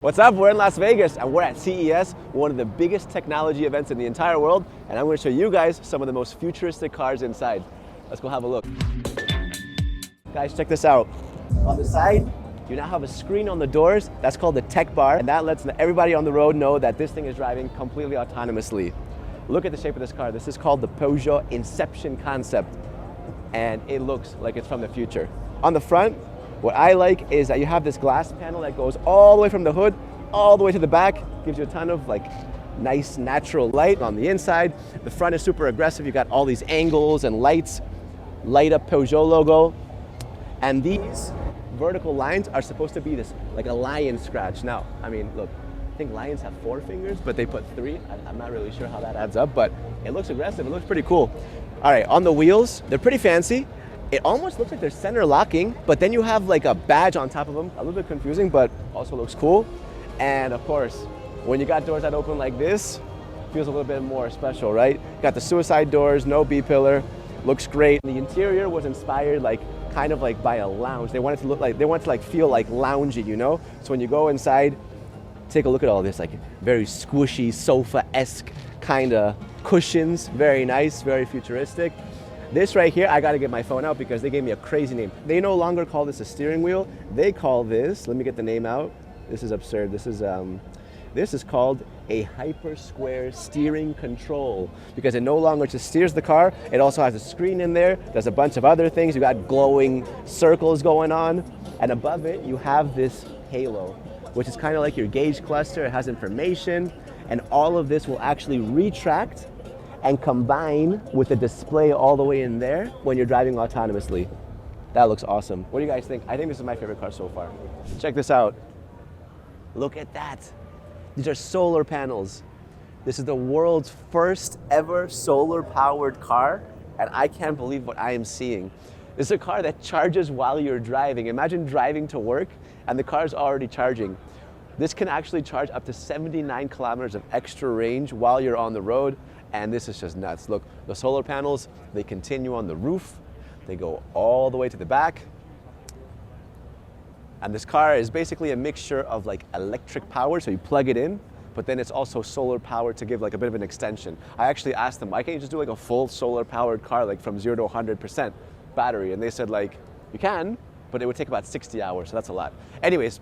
What's up? We're in Las Vegas and we're at CES, one of the biggest technology events in the entire world, and I'm going to show you guys some of the most futuristic cars inside. Let's go have a look. Guys, check this out. On the side, you now have a screen on the doors. That's called the tech bar, and that lets everybody on the road know that this thing is driving completely autonomously. Look at the shape of this car. This is called the Peugeot Inception concept, and it looks like it's from the future. On the front, what I like is that you have this glass panel that goes all the way from the hood, all the way to the back, gives you a ton of nice natural light on the inside. The front is super aggressive. You got all these angles and lights, light up Peugeot logo. And these vertical lines are supposed to be this, like a lion scratch. Now, I mean, look, I think lions have 4 fingers, but they put 3. I'm not really sure how that adds up, but it looks aggressive. It looks pretty cool. All right, on the wheels, they're pretty fancy. It almost looks like they're center locking, but then you have like a badge on top of them. A little bit confusing, but also looks cool. And of course, when you got doors that open like this, feels a little bit more special, right? Got the suicide doors, no B-pillar, looks great. The interior was inspired kind of by a lounge. They wanted to feel like loungy, you know? So when you go inside, take a look at all this, very squishy sofa-esque kind of cushions, very nice, very futuristic. This right here, I gotta get my phone out because they gave me a crazy name. They no longer call this a steering wheel. They call this, let me get the name out. This is absurd. This is called a hyper square steering control because it no longer just steers the car. It also has a screen in there. There's a bunch of other things. You got glowing circles going on. And above it, you have this halo, which is kind of like your gauge cluster. It has information. And all of this will actually retract and combine with the display all the way in there when you're driving autonomously. That looks awesome. What do you guys think? I think this is my favorite car so far. Check this out. Look at that. These are solar panels. This is the world's first ever solar powered car, and I can't believe what I am seeing. This is a car that charges while you're driving. Imagine driving to work and the car's already charging. This can actually charge up to 79 kilometers of extra range while you're on the road. And this is just nuts. Look, the solar panels, they continue on the roof. They go all the way to the back. And this car is basically a mixture of electric power, so you plug it in, but then it's also solar powered to give a bit of an extension. I actually asked them, why can't you just do a full solar powered car from 0 to 100% battery? And they said you can, but it would take about 60 hours, so that's a lot. Anyways,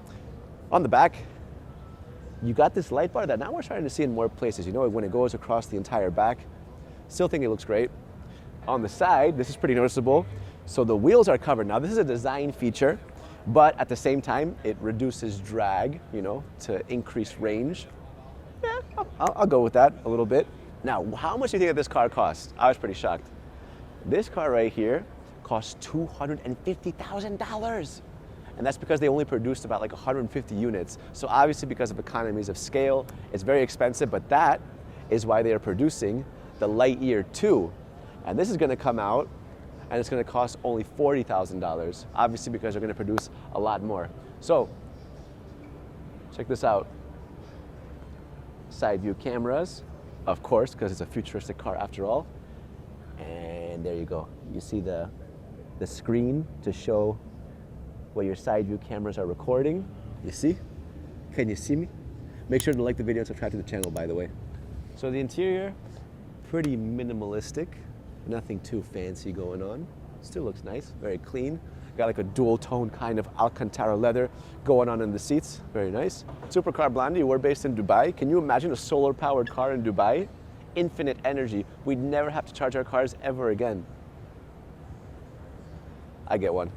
on the back, you got this light bar that now we're starting to see in more places. You know, when it goes across the entire back. Still think it looks great. On the side, this is pretty noticeable. So the wheels are covered. Now this is a design feature, but at the same time, it reduces drag, to increase range. Yeah, I'll go with that a little bit. Now, how much do you think that this car costs? I was pretty shocked. This car right here costs $250,000. And that's because they only produced about 150 units. So obviously because of economies of scale, it's very expensive, but that is why they are producing the Lightyear 2. And this is gonna come out and it's gonna cost only $40,000, obviously because they're gonna produce a lot more. So, check this out. Side view cameras, of course, because it's a futuristic car after all. And there you go. You see the screen to show where your side view cameras are recording. You see? Can you see me? Make sure to like the video and subscribe to the channel, by the way. So the interior, pretty minimalistic. Nothing too fancy going on. Still looks nice, very clean. Got a dual tone kind of Alcantara leather going on in the seats. Very nice. Supercar Blondie, we're based in Dubai. Can you imagine a solar powered car in Dubai? Infinite energy. We'd never have to charge our cars ever again. I get one.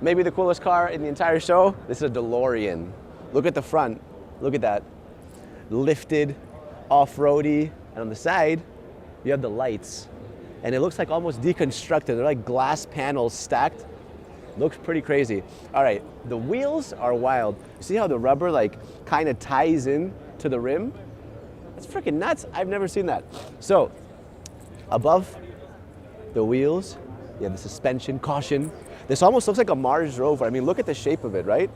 Maybe the coolest car in the entire show, this is a DeLorean. Look at the front, look at that. Lifted, off-roady, and on the side, you have the lights. And it looks almost deconstructed. They're glass panels stacked. Looks pretty crazy. All right, the wheels are wild. You see how the rubber kind of ties in to the rim? That's freaking nuts. I've never seen that. So, above the wheels, you have the suspension, caution. This almost looks like a Mars rover. I mean, look at the shape of it, right?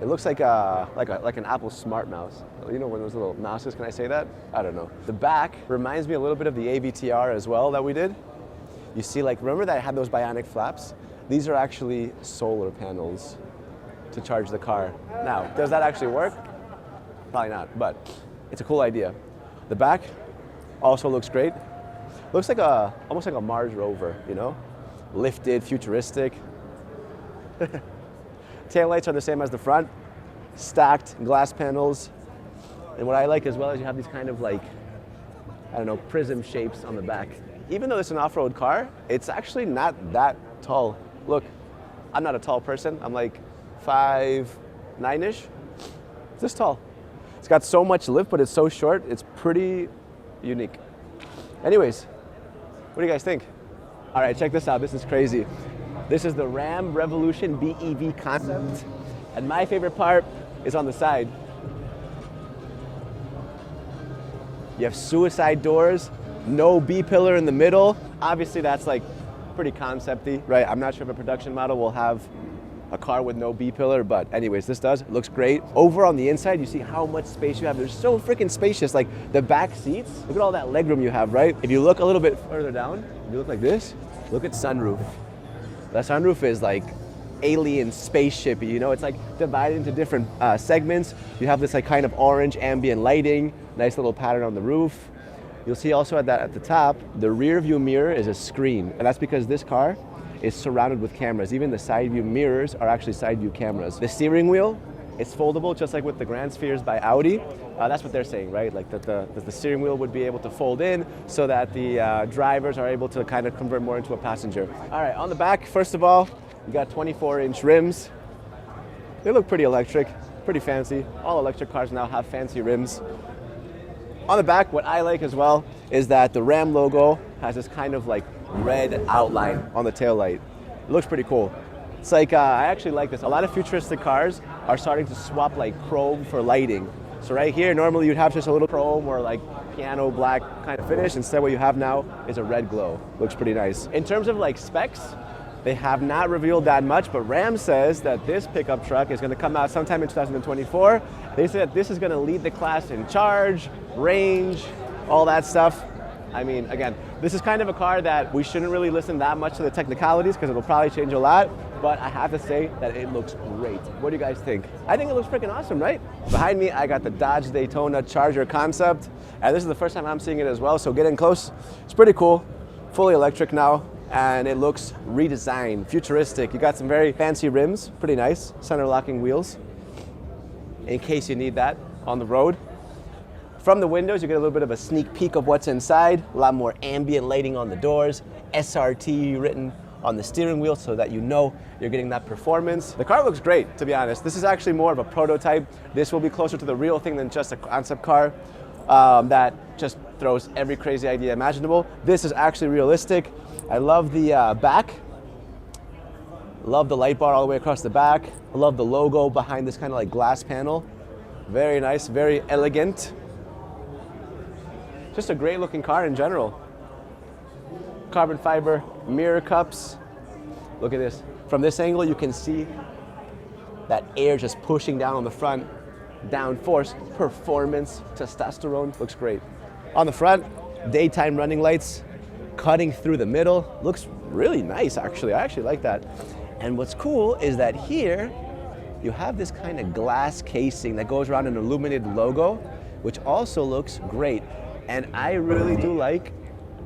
It looks like an Apple Smart Mouse. You know, one of those little mouses, can I say that? I don't know. The back reminds me a little bit of the AVTR as well that we did. You see, remember that I had those bionic flaps? These are actually solar panels. to charge the car. Now, does that actually work? Probably not, but it's a cool idea. The back also looks great. Looks like almost like a Mars rover, you know? Lifted, futuristic. Taillights are the same as the front. Stacked glass panels. And what I like as well is you have these kind of like, I don't know, prism shapes on the back. Even though it's an off-road car, it's actually not that tall. Look, I'm not a tall person. I'm like 5'9"-ish. It's this tall. It's got so much lift, but it's so short. It's pretty unique. Anyways, what do you guys think? All right, check this out. This is crazy. This is the Ram Revolution BEV concept. And my favorite part is on the side. You have suicide doors, no B-pillar in the middle. Obviously, that's like pretty concept-y, right? I'm not sure if a production model will have a car with no B-pillar, but anyways, this does. It looks great. Over on the inside, you see how much space you have. They're so freaking spacious. Like the back seats, look at all that legroom you have, right? If you look a little bit further down, if you look like this, look at sunroof. The sunroof is like alien spaceship, you know? It's like divided into different segments. You have this like kind of orange ambient lighting, nice little pattern on the roof. You'll see also at the top, the rear view mirror is a screen, and that's because this car is surrounded with cameras. Even the side view mirrors are actually side view cameras. The steering wheel is foldable, just like with the Grand Spheres by Audi. That's what they're saying, right? Like that the steering wheel would be able to fold in so that the drivers are able to kind of convert more into a passenger. All right, on the back, first of all, you got 24-inch rims. They look pretty electric, pretty fancy. All electric cars now have fancy rims. On the back, what I like as well is that the Ram logo has this kind of like red outline on the taillight. It looks pretty cool. It's like, I actually like this. A lot of futuristic cars are starting to swap like chrome for lighting. So right here, normally you'd have just a little chrome or like piano black kind of finish. Instead, what you have now is a red glow. Looks pretty nice. In terms of like specs, they have not revealed that much, but Ram says that this pickup truck is going to come out sometime in 2024. They say that this is going to lead the class in charge, range, all that stuff. I mean, again, this is kind of a car that we shouldn't really listen that much to the technicalities because it'll probably change a lot, but I have to say that it looks great. What do you guys think? I think it looks freaking awesome, right? Behind me, I got the Dodge Daytona Charger concept, and this is the first time I'm seeing it as well, so get in close. It's pretty cool, fully electric now, and it looks redesigned, futuristic. You got some very fancy rims, pretty nice, center locking wheels, in case you need that on the road. From the windows, you get a little bit of a sneak peek of what's inside, a lot more ambient lighting on the doors, SRT written on the steering wheel so that you know you're getting that performance. The car looks great, to be honest. This is actually more of a prototype. This will be closer to the real thing than just a concept car that just throws every crazy idea imaginable. This is actually realistic. I love the back. Love the light bar all the way across the back. I love the logo behind this kind of like glass panel. Very nice, very elegant. Just a great looking car in general. Carbon fiber mirror cups. Look at this. From this angle, you can see that air just pushing down on the front. Downforce, performance, testosterone. Looks great. On the front, daytime running lights cutting through the middle. Looks really nice, actually. I actually like that. And what's cool is that here, you have this kind of glass casing that goes around an illuminated logo, which also looks great. And I really do like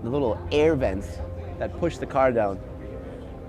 the little air vents that push the car down.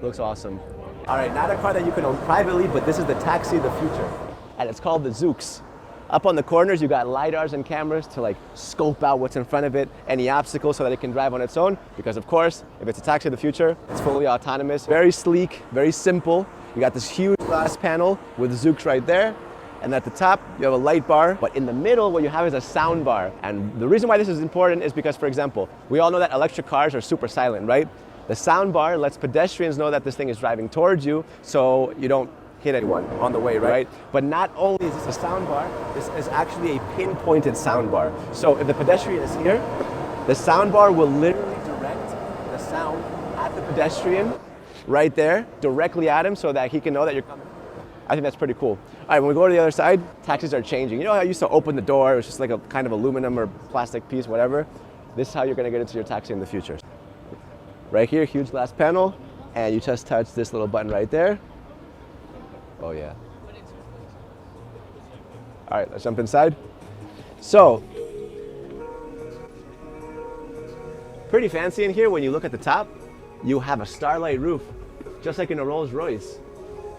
Looks awesome. All right, not a car that you can own privately, but this is the taxi of the future. And it's called the Zoox. Up on the corners, you got LiDARs and cameras to like scope out what's in front of it, any obstacles so that it can drive on its own. Because of course, if it's a taxi of the future, it's fully autonomous. Very sleek, very simple. You got this huge glass panel with Zoox right there. And at the top, you have a light bar, but in the middle, what you have is a sound bar. And the reason why this is important is because, for example, we all know that electric cars are super silent, right? The sound bar lets pedestrians know that this thing is driving towards you, so you don't hit anyone on the way, right? But not only is this a sound bar, this is actually a pinpointed sound bar. So if the pedestrian is here, the sound bar will literally direct the sound at the pedestrian right there, directly at him, so that he can know that you're coming. I think that's pretty cool. All right, when we go to the other side, taxis are changing. You know how I used to open the door, it was just like a kind of aluminum or plastic piece, whatever? This is how you're gonna get into your taxi in the future. Right here, huge glass panel, and you just touch this little button right there. Oh yeah. All right, let's jump inside. So, pretty fancy in here. When you look at the top, you have a starlight roof, just like in a Rolls Royce.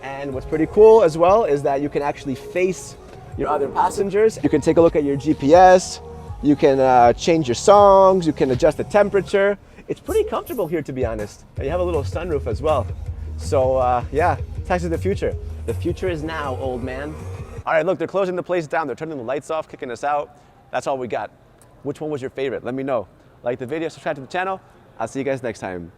And what's pretty cool as well is that you can actually face your other passengers. You can take a look at your GPS, you can change your songs, you can adjust the temperature. It's pretty comfortable here, to be honest. And you have a little sunroof as well. So yeah, taxi to the future. The future is now, old man. All right, look, they're closing the place down. They're turning the lights off, kicking us out. That's all we got. Which one was your favorite? Let me know. Like the video, subscribe to the channel. I'll see you guys next time.